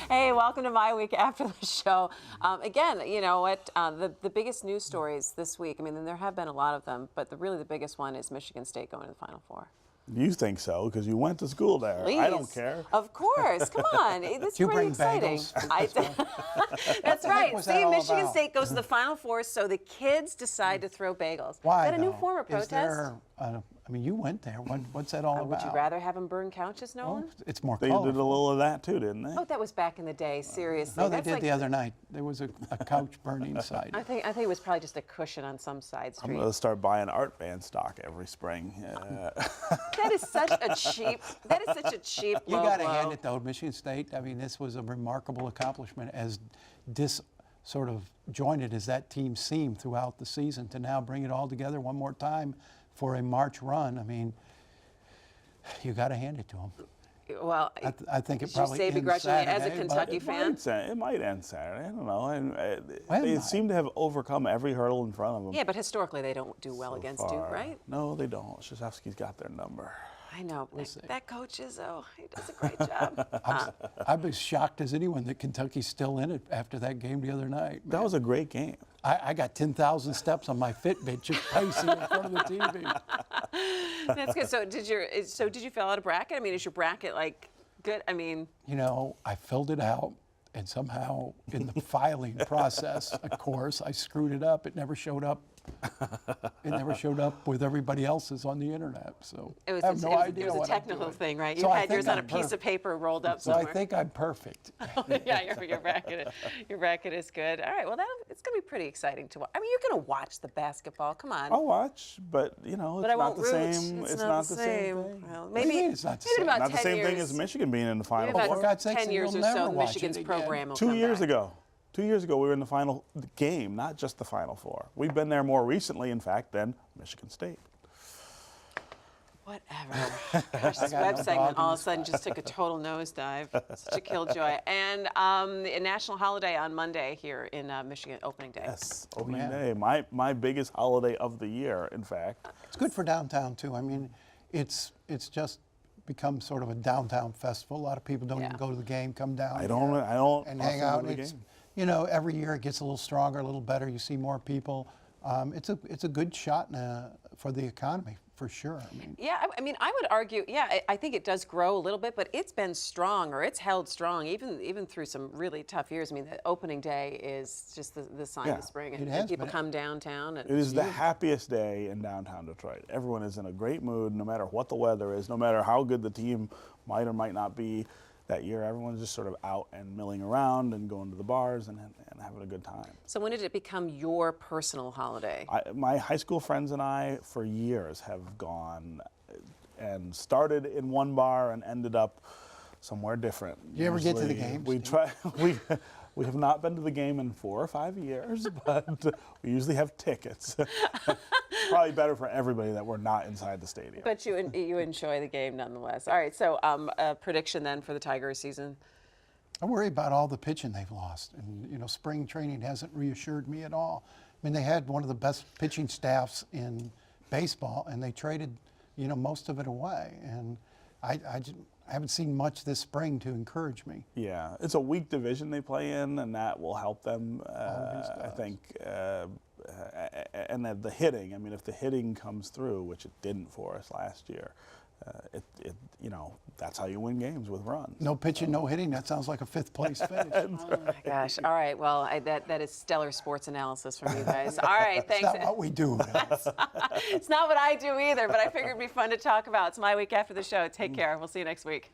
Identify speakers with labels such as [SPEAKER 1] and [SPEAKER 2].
[SPEAKER 1] Hey, welcome to My Week After the Show. Again, you know what? The biggest news stories this week, I mean, there have been a lot of them, but really the biggest one is Michigan State going to the Final Four.
[SPEAKER 2] You think so, because you went to school there.
[SPEAKER 1] Please.
[SPEAKER 2] I don't care.
[SPEAKER 1] Of course. Come on. It's
[SPEAKER 3] you
[SPEAKER 1] pretty
[SPEAKER 3] bring
[SPEAKER 1] exciting.
[SPEAKER 3] bagels?
[SPEAKER 1] That's right.
[SPEAKER 3] was
[SPEAKER 1] See,
[SPEAKER 3] that all
[SPEAKER 1] Michigan
[SPEAKER 3] about?
[SPEAKER 1] State goes to the Final Four, so the kids decide to throw bagels.
[SPEAKER 3] Why?
[SPEAKER 1] Is that a new
[SPEAKER 3] though?
[SPEAKER 1] form of protest?
[SPEAKER 3] Is there, I mean, you went there. What's that all
[SPEAKER 1] Would
[SPEAKER 3] about?
[SPEAKER 1] you rather have them burn couches,
[SPEAKER 3] Well,
[SPEAKER 1] Nolan?
[SPEAKER 3] it's more
[SPEAKER 2] They
[SPEAKER 3] colorful.
[SPEAKER 2] did a little of that too, didn't they?
[SPEAKER 1] Oh, that was back in the day. Seriously.
[SPEAKER 3] No, they
[SPEAKER 1] That's
[SPEAKER 3] did
[SPEAKER 1] like,
[SPEAKER 3] the other night. There was a couch burning site.
[SPEAKER 1] I think it was probably just a cushion on some side
[SPEAKER 2] I'm
[SPEAKER 1] street.
[SPEAKER 2] going to start buying art band stock every spring.
[SPEAKER 1] That is such a cheap. That is such a cheap.
[SPEAKER 3] You
[SPEAKER 1] low
[SPEAKER 3] got to
[SPEAKER 1] blow.
[SPEAKER 3] hand it though, Michigan State. I mean, this was a remarkable accomplishment, as sort of jointed as that team seemed throughout the season, to now bring it all together one more time for a March run. I mean, you got to hand it to them.
[SPEAKER 1] Well,
[SPEAKER 3] I think it
[SPEAKER 1] did
[SPEAKER 3] probably
[SPEAKER 1] you say
[SPEAKER 3] ends
[SPEAKER 1] begrudgingly as a
[SPEAKER 3] Saturday, but-
[SPEAKER 1] Kentucky fan?
[SPEAKER 2] It might end Saturday. I don't know.
[SPEAKER 3] Well,
[SPEAKER 2] They
[SPEAKER 3] it
[SPEAKER 2] seem to have overcome every hurdle in front of them.
[SPEAKER 1] Yeah, but historically they don't do well
[SPEAKER 2] so
[SPEAKER 1] against
[SPEAKER 2] far.
[SPEAKER 1] Duke, right?
[SPEAKER 2] No, they don't. Krzyzewski's got their number.
[SPEAKER 1] I know.
[SPEAKER 3] see.
[SPEAKER 1] That coach is, he does a great job.
[SPEAKER 3] I'd be shocked as anyone that Kentucky's still in it after that game the other night.
[SPEAKER 2] That was a great game.
[SPEAKER 3] I got 10,000 steps on my Fitbit just pacing in front of the TV.
[SPEAKER 1] That's good. So did you fill out a bracket? I mean, is your bracket like good? I mean,
[SPEAKER 3] You know, I filled it out, and somehow in the filing process, of course, I screwed it up. It never showed up. It never showed up with everybody else's on the internet. So
[SPEAKER 1] it was,
[SPEAKER 3] I have no idea
[SPEAKER 1] it was
[SPEAKER 3] what
[SPEAKER 1] a
[SPEAKER 3] I'm
[SPEAKER 1] technical
[SPEAKER 3] doing.
[SPEAKER 1] thing, right? You
[SPEAKER 3] So I
[SPEAKER 1] had yours
[SPEAKER 3] think
[SPEAKER 1] on a
[SPEAKER 3] I'm
[SPEAKER 1] piece of
[SPEAKER 3] perfect.
[SPEAKER 1] paper rolled up
[SPEAKER 3] So
[SPEAKER 1] somewhere.
[SPEAKER 3] I think I'm perfect.
[SPEAKER 1] Yeah, your bracket is good. All right, well, it's going to be pretty exciting to watch. I mean, you're going to watch the basketball. Come on.
[SPEAKER 2] I'll watch, but you know,
[SPEAKER 1] But
[SPEAKER 2] it's
[SPEAKER 1] I
[SPEAKER 2] not
[SPEAKER 1] won't
[SPEAKER 2] the
[SPEAKER 1] root.
[SPEAKER 2] same.
[SPEAKER 1] It's
[SPEAKER 2] not the same thing.
[SPEAKER 1] Well,
[SPEAKER 3] do you
[SPEAKER 1] maybe
[SPEAKER 3] mean it's not the
[SPEAKER 1] maybe
[SPEAKER 3] same?
[SPEAKER 1] in about
[SPEAKER 2] Not the
[SPEAKER 1] 10
[SPEAKER 2] same
[SPEAKER 1] years.
[SPEAKER 2] thing as Michigan being in the Final
[SPEAKER 1] Maybe
[SPEAKER 3] For
[SPEAKER 2] Four.
[SPEAKER 1] about
[SPEAKER 3] God's sakes,
[SPEAKER 1] 10
[SPEAKER 3] then
[SPEAKER 1] years or
[SPEAKER 3] you'll never
[SPEAKER 1] so,
[SPEAKER 3] watch
[SPEAKER 1] Michigan's
[SPEAKER 3] it again.
[SPEAKER 1] program will
[SPEAKER 2] 2
[SPEAKER 1] come
[SPEAKER 2] years
[SPEAKER 1] back.
[SPEAKER 2] ago. 2 years ago, we were in the final game, not just the Final Four. We've been there more recently, in fact, than Michigan State.
[SPEAKER 1] Whatever. Gosh, this
[SPEAKER 3] got
[SPEAKER 1] web
[SPEAKER 3] no
[SPEAKER 1] segment
[SPEAKER 3] dog in
[SPEAKER 1] all of a
[SPEAKER 3] this
[SPEAKER 1] sudden just took a total nosedive. Such a killjoy. And a national holiday on Monday here in Michigan, opening day.
[SPEAKER 2] Yes, opening
[SPEAKER 3] yeah.
[SPEAKER 2] day. My biggest holiday of the year, in fact.
[SPEAKER 3] It's good for downtown too. I mean, it's just become sort of a downtown festival. A lot of people don't
[SPEAKER 1] Yeah.
[SPEAKER 3] even go to the game, come down.
[SPEAKER 2] I don't
[SPEAKER 3] and
[SPEAKER 2] often
[SPEAKER 3] hang
[SPEAKER 2] go
[SPEAKER 3] out.
[SPEAKER 2] to the
[SPEAKER 3] It's,
[SPEAKER 2] game.
[SPEAKER 3] you know, every year it gets a little stronger, a little better. You see more people. It's a good shot for the economy for sure. I mean,
[SPEAKER 1] Yeah, I mean, I would argue, yeah, I think it does grow a little bit, but it's been strong, or it's held strong, even through some really tough years. I mean, the opening day is just the sign
[SPEAKER 2] Yeah,
[SPEAKER 1] of spring,
[SPEAKER 3] it
[SPEAKER 1] and
[SPEAKER 3] has
[SPEAKER 1] people
[SPEAKER 3] been.
[SPEAKER 1] come downtown. And
[SPEAKER 2] It is the happiest day in downtown Detroit. Everyone is in a great mood, no matter what the weather is, no matter how good the team might or might not be that year. Everyone's just sort of out and milling around and going to the bars and having a good time.
[SPEAKER 1] So when did it become your personal holiday?
[SPEAKER 2] My high school friends and I, for years, have gone and started in one bar and ended up somewhere different.
[SPEAKER 3] You ever get to the
[SPEAKER 2] Usually,
[SPEAKER 3] games,
[SPEAKER 2] We
[SPEAKER 3] Steve?
[SPEAKER 2] try. We have not been to the game in 4 or 5 years, but we usually have tickets. Probably better for everybody that we're not inside the stadium.
[SPEAKER 1] But you enjoy the game nonetheless. All right, so a prediction then for the Tigers season.
[SPEAKER 3] I worry about all the pitching they've lost, and you know, spring training hasn't reassured me at all. I mean, they had one of the best pitching staffs in baseball, and they traded, you know, most of it away. And I haven't seen much this spring to encourage me.
[SPEAKER 2] Yeah, it's a weak division they play in, and that will help them, I think. And the hitting, I mean, if the hitting comes through, which it didn't for us last year, you know, that's how you win games, with runs.
[SPEAKER 3] No pitching, no hitting. That sounds like a fifth place finish.
[SPEAKER 1] Oh my gosh! All right, well, that is stellar sports analysis from you guys. All right,
[SPEAKER 3] It's
[SPEAKER 1] thanks.
[SPEAKER 3] not what we do.
[SPEAKER 1] It's not what I do either, but I figured it'd be fun to talk about. It's My Week After the Show. Take care. We'll see you next week.